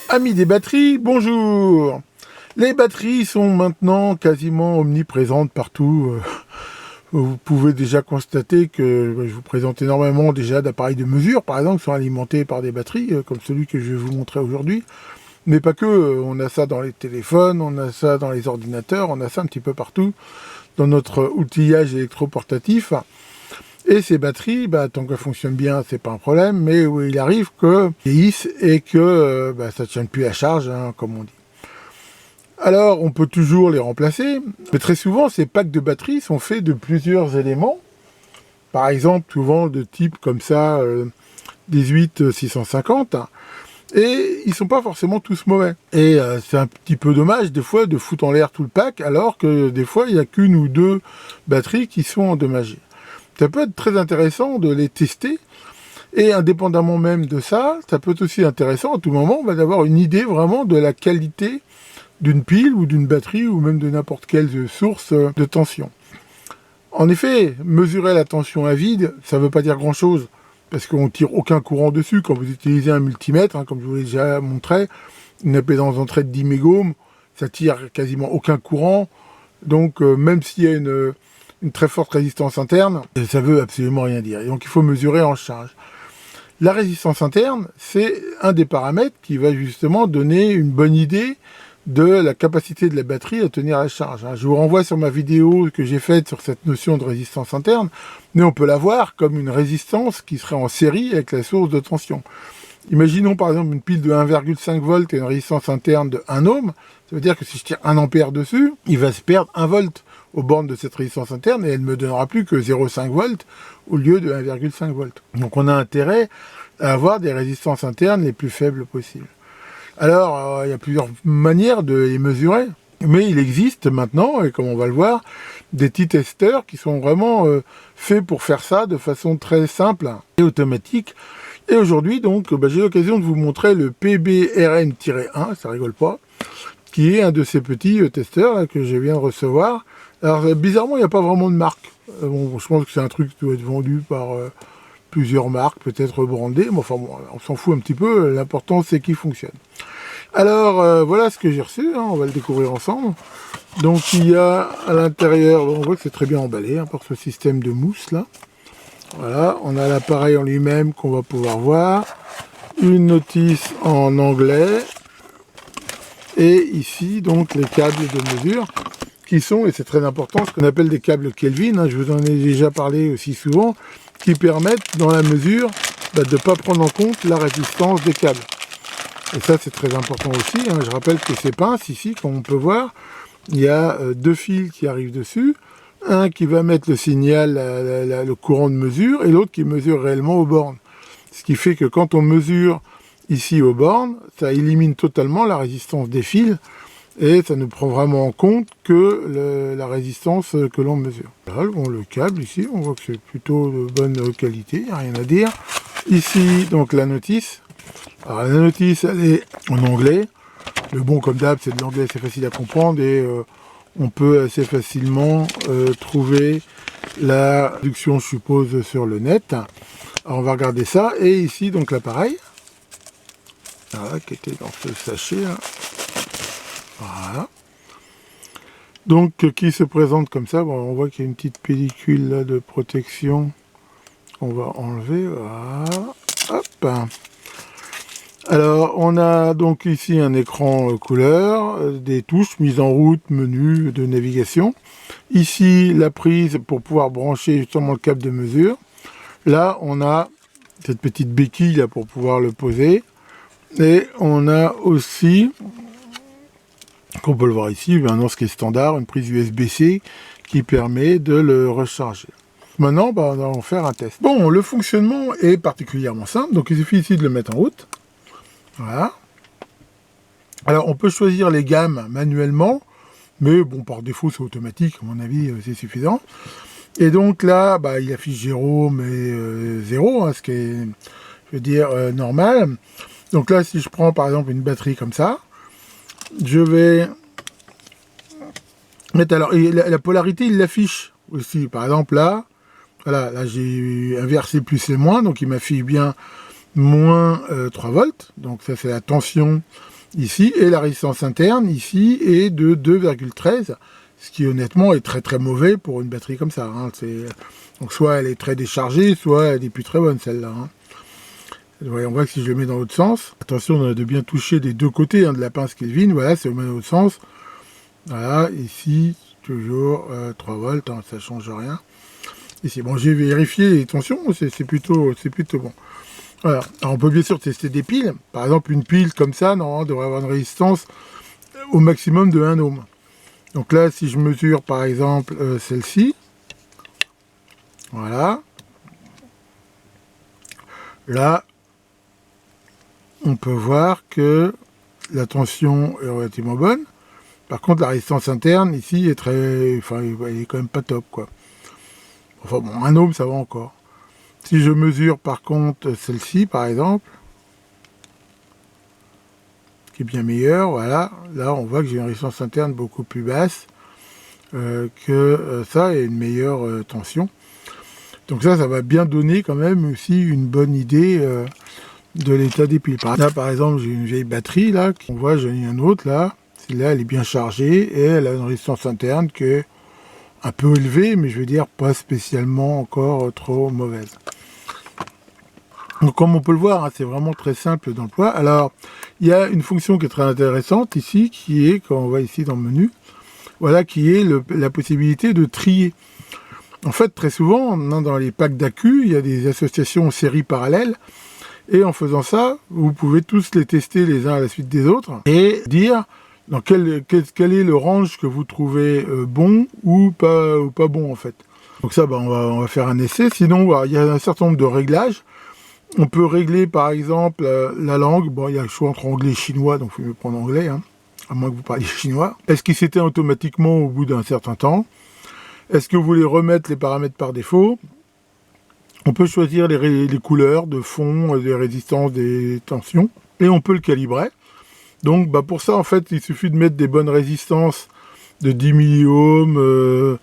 Amis des batteries, bonjour. Les batteries sont maintenant quasiment omniprésentes partout. Vous pouvez déjà constater que je vous présente énormément déjà d'appareils de mesure, par exemple, qui sont alimentés par des batteries, comme celui que je vais vous montrer aujourd'hui. Mais pas que, on a ça dans les téléphones, on a ça dans les ordinateurs, on a ça un petit peu partout dans notre outillage électroportatif. Et ces batteries, tant qu'elles fonctionnent bien, c'est pas un problème, mais où il arrive que vieillissent et que ça ne tienne plus à charge, hein, comme on dit. Alors, on peut toujours les remplacer, mais très souvent, ces packs de batteries sont faits de plusieurs éléments. Par exemple, souvent de type comme ça, 18650, et ils sont pas forcément tous mauvais. Et c'est un petit peu dommage, des fois, de foutre en l'air tout le pack, alors que des fois, il n'y a qu'une ou deux batteries qui sont endommagées. Ça peut être très intéressant de les tester, et indépendamment même de ça, ça peut être aussi intéressant à tout moment d'avoir une idée vraiment de la qualité d'une pile ou d'une batterie ou même de n'importe quelle source de tension. En effet, mesurer la tension à vide, ça ne veut pas dire grand-chose, parce qu'on ne tire aucun courant dessus. Quand vous utilisez un multimètre, comme je vous l'ai déjà montré, une impédance d'entrée de 10 mégohms, ça tire quasiment aucun courant, donc même s'il y a une très forte résistance interne, ça veut absolument rien dire. Et donc il faut mesurer en charge. La résistance interne, c'est un des paramètres qui va justement donner une bonne idée de la capacité de la batterie à tenir la charge. Je vous renvoie sur ma vidéo que j'ai faite sur cette notion de résistance interne, mais on peut la voir comme une résistance qui serait en série avec la source de tension. Imaginons par exemple une pile de 1,5 volts et une résistance interne de 1 ohm, ça veut dire que si je tire 1 ampère dessus, il va se perdre 1 volt aux bornes de cette résistance interne et elle ne me donnera plus que 0,5 volts au lieu de 1,5 volts. Donc on a intérêt à avoir des résistances internes les plus faibles possibles. Alors, il y a plusieurs manières de les mesurer, mais il existe maintenant, et comme on va le voir, des petits testeurs qui sont vraiment faits pour faire ça de façon très simple et automatique. Et aujourd'hui, donc, j'ai l'occasion de vous montrer le PBRN-1, ça rigole pas, qui est un de ces petits testeurs là, que je viens de recevoir. Alors, bizarrement, il n'y a pas vraiment de marque. Je pense que c'est un truc qui doit être vendu par plusieurs marques, peut-être brandées, mais enfin bon, on s'en fout un petit peu, l'important c'est qu'il fonctionne. Alors voilà ce que j'ai reçu, on va le découvrir ensemble. Donc il y a à l'intérieur, on voit que c'est très bien emballé par ce système de mousse là. Voilà, on a l'appareil en lui-même qu'on va pouvoir voir, une notice en anglais, et ici donc les câbles de mesure qui sont, et c'est très important, ce qu'on appelle des câbles Kelvin, je vous en ai déjà parlé aussi souvent, qui permettent dans la mesure de ne pas prendre en compte la résistance des câbles. Et ça c'est très important aussi, je rappelle que ces pinces ici, comme on peut voir, il y a deux fils qui arrivent dessus, un qui va mettre le signal, le courant de mesure, et l'autre qui mesure réellement aux bornes. Ce qui fait que quand on mesure ici aux bornes, ça élimine totalement la résistance des fils, et ça ne prend vraiment en compte que la résistance que l'on mesure. Voilà, bon, le câble ici, on voit que c'est plutôt de bonne qualité, il n'y a rien à dire. Ici, donc la notice. Alors la notice, elle est en anglais. Le bon, comme d'hab, c'est de l'anglais, c'est facile à comprendre, et on peut assez facilement trouver la traduction, je suppose, sur le net. Alors on va regarder ça, et ici, donc l'appareil. Voilà, qui était dans ce sachet, là. Voilà. Donc, qui se présente comme ça. Bon, on voit qu'il y a une petite pellicule là, de protection qu'on va enlever. Voilà. Hop. Alors, on a donc ici un écran couleur, des touches, mise en route, menu de navigation. Ici, la prise pour pouvoir brancher justement le câble de mesure. Là, on a cette petite béquille là, pour pouvoir le poser. Et on a aussi, qu'on peut le voir ici, maintenant ce qui est standard, une prise USB-C qui permet de le recharger. Maintenant, on va en faire un test. Bon, le fonctionnement est particulièrement simple, donc il suffit ici de le mettre en route. Voilà. Alors, on peut choisir les gammes manuellement, mais bon, par défaut, c'est automatique, à mon avis, c'est suffisant. Et donc là, il affiche 0, mais 0, ce qui est, je veux dire, normal. Donc là, si je prends par exemple une batterie comme ça, je vais mettre, alors, la polarité, il l'affiche aussi. Par exemple là, voilà, là j'ai inversé plus et moins, donc il m'affiche bien moins 3 volts, donc ça c'est la tension ici, et la résistance interne ici est de 2,13, ce qui honnêtement est très très mauvais pour une batterie comme ça. Hein. Donc soit elle est très déchargée, soit elle est plus très bonne celle-là. Hein. On voit que si je le mets dans l'autre sens, attention de bien toucher des deux côtés hein, de la pince Kelvin, voilà, c'est au même l'autre sens. Voilà, ici, toujours 3 volts, hein, ça change rien. Ici, bon, j'ai vérifié les tensions, c'est plutôt bon. Voilà. Alors, on peut bien sûr tester des piles. Par exemple, une pile comme ça, normalement, devrait avoir une résistance au maximum de 1 ohm. Donc là, si je mesure par exemple celle-ci, voilà, là, on peut voir que la tension est relativement bonne. Par contre, la résistance interne ici est elle est quand même pas top, quoi. Enfin bon, 1 ohm, ça va encore. Si je mesure par contre celle-ci, par exemple, qui est bien meilleure, voilà, là on voit que j'ai une résistance interne beaucoup plus basse que ça et une meilleure tension. Donc ça va bien donner quand même aussi une bonne idée de l'état des piles. Là par exemple, j'ai une vieille batterie là, on voit j'en ai une autre là, celle-là elle est bien chargée et elle a une résistance interne qui est un peu élevée, mais je veux dire pas spécialement encore trop mauvaise. Donc comme on peut le voir, hein, c'est vraiment très simple d'emploi. Alors, il y a une fonction qui est très intéressante ici, qui est, quand on va ici dans le menu, voilà, qui est la possibilité de trier. En fait, très souvent, dans les packs d'accu, il y a des associations en série parallèle, et en faisant ça, vous pouvez tous les tester les uns à la suite des autres, et dire dans quel est le range que vous trouvez bon ou pas bon en fait. Donc ça, on va faire un essai. Sinon, il y a un certain nombre de réglages. On peut régler par exemple la langue. Bon, il y a le choix entre anglais et chinois, donc il faut mieux prendre anglais, hein, à moins que vous parliez chinois. Est-ce qu'il s'éteint automatiquement au bout d'un certain temps? Est-ce que vous voulez remettre les paramètres par défaut? On peut choisir les couleurs de fond, des résistances, des tensions, et on peut le calibrer. Donc pour ça, en fait, il suffit de mettre des bonnes résistances de 10 milliohms,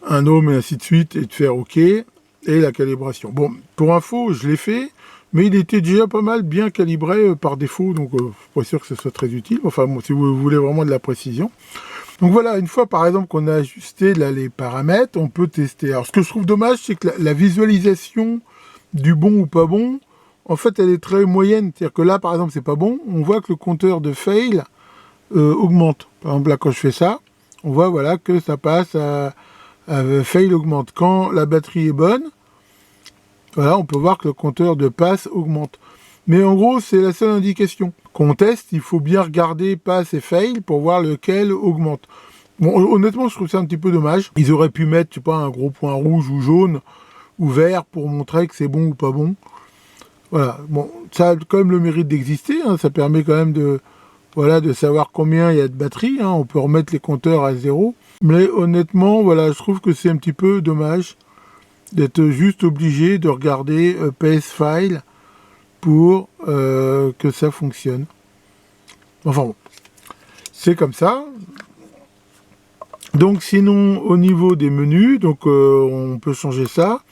1 ohm et ainsi de suite, et de faire OK, et la calibration. Bon, pour info, je l'ai fait, mais il était déjà pas mal bien calibré par défaut, donc je ne suis pas sûr que ce soit très utile. Enfin, bon, si vous voulez vraiment de la précision. Donc voilà, une fois par exemple qu'on a ajusté là, les paramètres, on peut tester. Alors ce que je trouve dommage, c'est que la visualisation du bon ou pas bon, en fait, elle est très moyenne. C'est-à-dire que là, par exemple, c'est pas bon, on voit que le compteur de fail augmente. Par exemple, là, quand je fais ça, on voit voilà, que ça passe à fail augmente. Quand la batterie est bonne, voilà, on peut voir que le compteur de passe augmente. Mais en gros, c'est la seule indication. Qu'on teste, il faut bien regarder pass et fail pour voir lequel augmente. Bon, honnêtement, je trouve ça un petit peu dommage. Ils auraient pu mettre, je sais pas, un gros point rouge ou jaune ou vert pour montrer que c'est bon ou pas bon. Voilà, bon, ça a quand même le mérite d'exister, hein. Ça permet quand même de savoir combien il y a de batterie, hein. On peut remettre les compteurs à 0. Mais honnêtement, voilà, je trouve que c'est un petit peu dommage d'être juste obligé de regarder PS File pour que ça fonctionne. Enfin bon, c'est comme ça. Donc sinon, au niveau des menus, donc on peut changer ça.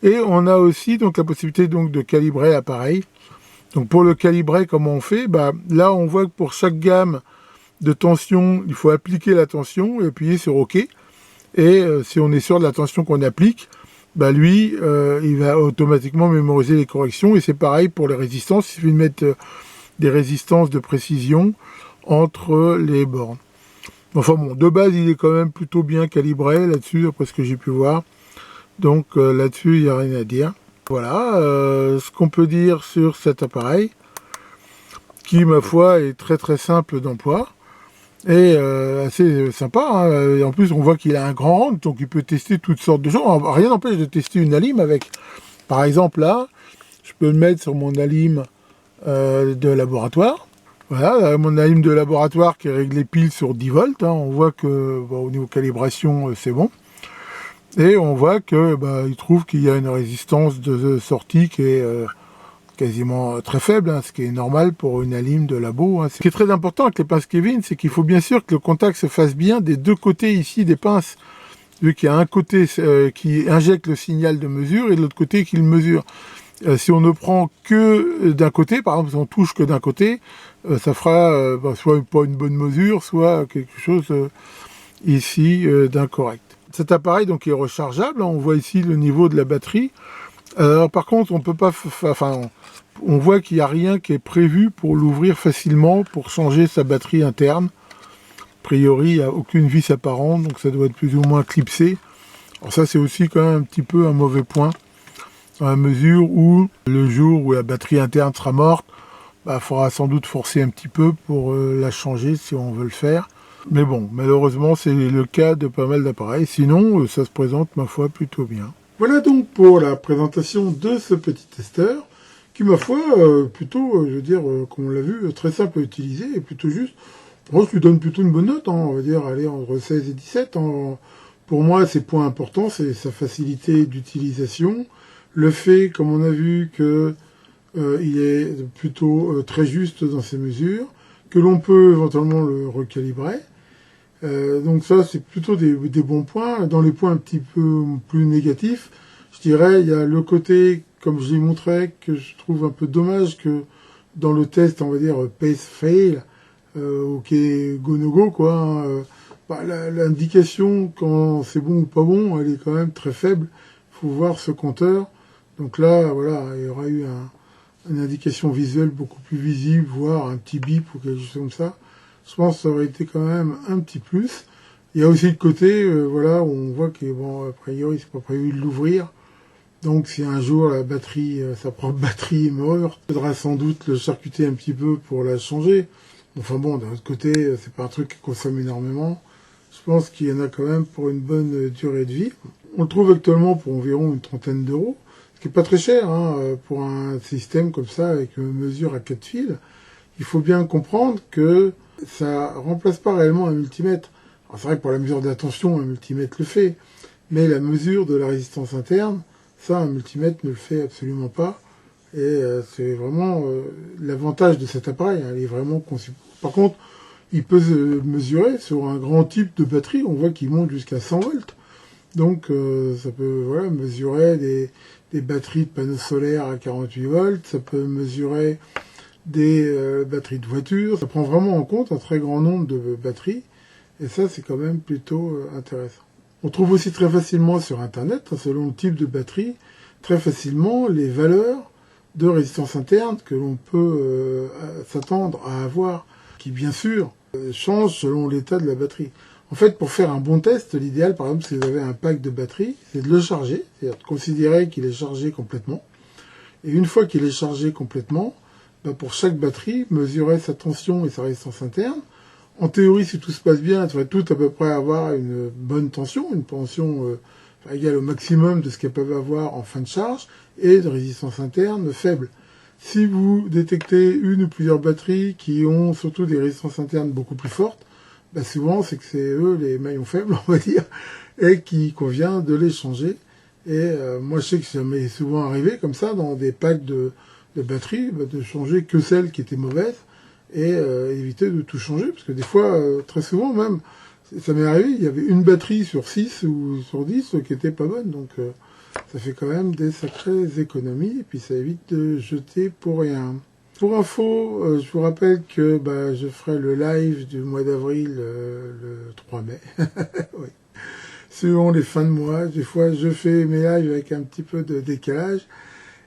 Et on a aussi donc la possibilité donc de calibrer l'appareil. Donc pour le calibrer, comment on fait? Là, on voit que pour chaque gamme de tension, il faut appliquer la tension et appuyer sur OK. Et si on est sûr de la tension qu'on applique, lui, il va automatiquement mémoriser les corrections. Et c'est pareil pour les résistances. Il suffit de mettre des résistances de précision entre les bornes. Enfin bon, de base, il est quand même plutôt bien calibré là-dessus, d'après ce que j'ai pu voir. Donc là-dessus, il n'y a rien à dire. Voilà ce qu'on peut dire sur cet appareil, qui, ma foi, est très très simple d'emploi. Et assez sympa, hein. Et en plus on voit qu'il a un grand range, donc il peut tester toutes sortes de choses. Rien n'empêche de tester une alim avec. Par exemple là, je peux le mettre sur mon alim de laboratoire. Voilà, mon alim de laboratoire qui est réglé pile sur 10 volts. Hein. On voit que au niveau calibration, c'est bon. Et on voit que il trouve qu'il y a une résistance de sortie qui est quasiment très faible, hein, ce qui est normal pour une alim de labo. Hein. Ce qui est très important avec les pinces Kelvin, c'est qu'il faut bien sûr que le contact se fasse bien des deux côtés ici des pinces, vu qu'il y a un côté qui injecte le signal de mesure et de l'autre côté qui le mesure. Si on ne prend que d'un côté, par exemple, si on touche que d'un côté, ça fera soit pas une bonne mesure, soit quelque chose ici d'incorrect. Cet appareil donc est rechargeable, on voit ici le niveau de la batterie. Alors par contre, on peut pas, on voit qu'il n'y a rien qui est prévu pour l'ouvrir facilement, pour changer sa batterie interne. A priori, il n'y a aucune vis apparente, donc ça doit être plus ou moins clipsé. Alors ça, c'est aussi quand même un petit peu un mauvais point, dans la mesure où le jour où la batterie interne sera morte, il faudra sans doute forcer un petit peu pour la changer si on veut le faire. Mais bon, malheureusement, c'est le cas de pas mal d'appareils. Sinon, ça se présente, ma foi, plutôt bien. Voilà donc pour la présentation de ce petit testeur, qui, ma foi, plutôt, je veux dire, comme on l'a vu, très simple à utiliser et plutôt juste. Moi, je lui donne plutôt une bonne note, hein, on va dire, allez, entre 16 et 17. Pour moi, ses points importants, c'est sa facilité d'utilisation, le fait, comme on a vu, que il est plutôt très juste dans ses mesures, que l'on peut éventuellement le recalibrer. Donc ça, c'est plutôt des bons points. Dans les points un petit peu plus négatifs, je dirais, il y a le côté, comme je l'ai montré, que je trouve un peu dommage que dans le test, on va dire, pace fail, ok, go no go, quoi, hein, l'indication quand c'est bon ou pas bon, elle est quand même très faible. Il faut voir ce compteur. Donc là, voilà, il y aura eu une indication visuelle beaucoup plus visible, voire un petit bip ou quelque chose comme ça. Je pense que ça aurait été quand même un petit plus. Il y a aussi le côté, voilà, où on voit que, bon, a priori, c'est pas prévu de l'ouvrir. Donc, si un jour la batterie, sa propre batterie est morte, il faudra sans doute le charcuter un petit peu pour la changer. Enfin bon, d'un autre côté, c'est pas un truc qui consomme énormément. Je pense qu'il y en a quand même pour une bonne durée de vie. On le trouve actuellement pour environ une trentaine d'euros, ce qui est pas très cher, hein, pour un système comme ça, avec une mesure à 4 fils. Il faut bien comprendre que ça remplace pas réellement un multimètre. Alors c'est vrai que pour la mesure de la tension, un multimètre le fait, mais la mesure de la résistance interne, ça, un multimètre ne le fait absolument pas. Et c'est vraiment l'avantage de cet appareil. Hein, il est vraiment conçu. Par contre, il peut se mesurer sur un grand type de batterie. On voit qu'il monte jusqu'à 100 volts. Donc ça peut voilà, mesurer des batteries de panneaux solaires à 48 volts. Ça peut mesurer des batteries de voiture. Ça prend vraiment en compte un très grand nombre de batteries. Et ça, c'est quand même plutôt intéressant. On trouve aussi très facilement sur Internet, selon le type de batterie, très facilement les valeurs de résistance interne que l'on peut s'attendre à avoir, qui bien sûr changent selon l'état de la batterie. En fait, pour faire un bon test, l'idéal, par exemple, si vous avez un pack de batterie, c'est de le charger, c'est-à-dire de considérer qu'il est chargé complètement. Et une fois qu'il est chargé complètement, pour chaque batterie, mesurer sa tension et sa résistance interne. En théorie, si tout se passe bien, elles devraient toutes à peu près avoir une bonne tension, une tension égale au maximum de ce qu'elles peuvent avoir en fin de charge, et de résistance interne faible. Si vous détectez une ou plusieurs batteries qui ont surtout des résistances internes beaucoup plus fortes, souvent c'est que c'est eux les maillons faibles, on va dire, et qu'il convient de les changer. Et moi je sais que ça m'est souvent arrivé comme ça, dans des packs de batteries, de changer que celles qui étaient mauvaises, et éviter de tout changer, parce que des fois, très souvent même, ça m'est arrivé, il y avait une batterie sur 6 ou sur 10 qui était pas bonne, donc ça fait quand même des sacrées économies, et puis ça évite de jeter pour rien. Pour info, je vous rappelle que je ferai le live du mois d'avril le 3 mai. Oui. Selon les fins de mois, des fois je fais mes lives avec un petit peu de décalage.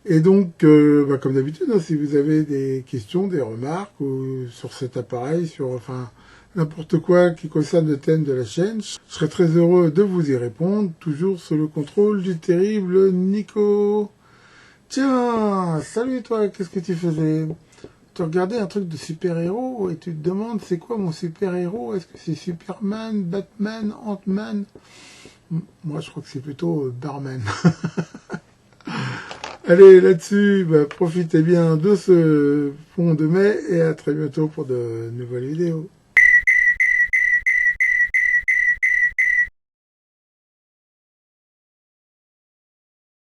Et donc, comme d'habitude, hein, si vous avez des questions, des remarques sur cet appareil, sur n'importe quoi qui concerne le thème de la chaîne, je serai très heureux de vous y répondre, toujours sous le contrôle du terrible Nico. Tiens, salut toi, qu'est-ce que tu faisais? Tu regardais un truc de super-héros et tu te demandes c'est quoi mon super-héros? Est-ce que c'est Superman, Batman, Ant-Man? Moi, je crois que c'est plutôt Barman. Allez, là-dessus, profitez bien de ce pont de mai et à très bientôt pour de nouvelles vidéos.